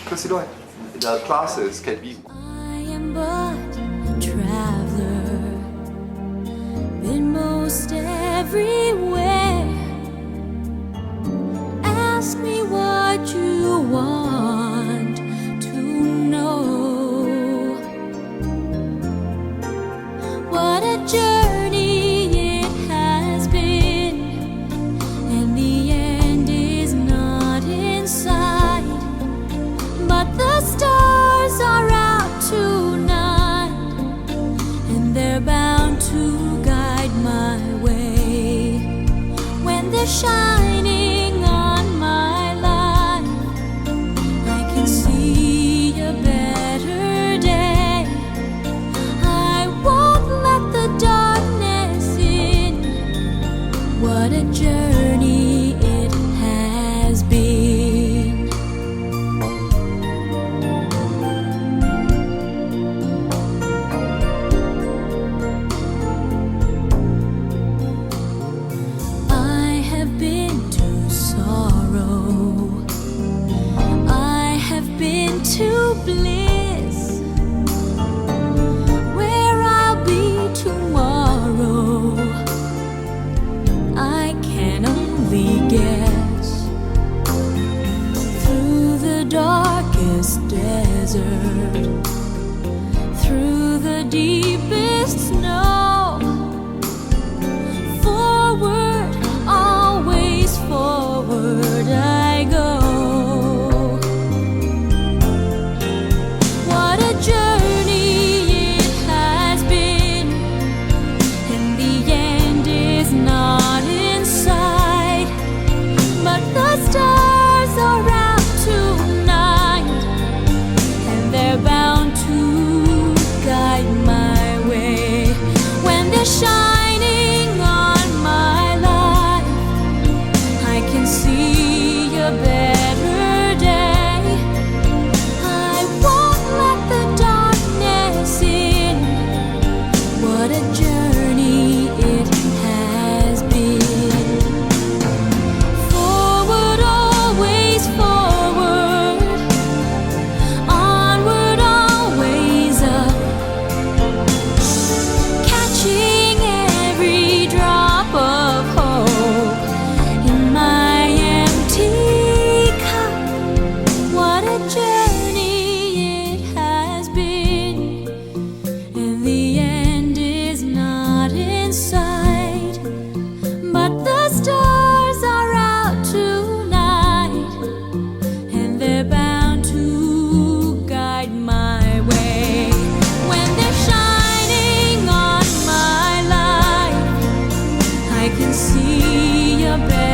Così lo è. The classes can be. I am but a traveler, been most everywhere. Ask me what you want to know. What a journey it has been, and the end is not in sight. But the stars are out tonight, and they're bound to guide my way. When they're shining on my life, I can see a better day. I won't let the darkness in. What a journey it has been. I have been to sorrow, I have been to bliss. Where I'll be tomorrow, I can only guess. Through the darkest desert, through the deepest snow, forward, always forward I go. What a journey it has been, and the end is not in sight. But the stars are out tonight, and they're bound to guide my way. When they're shining on my life, I can see a better day. I won't let the darkness in. What a journey it has been. Forward, always forward. Onward, always up. Catching every drop of hope in my empty cup. What a journey it has been, and the end is not in sight. But the stars are out tonight, and they're bound to guide my way. When they're shining on my life, I can see a better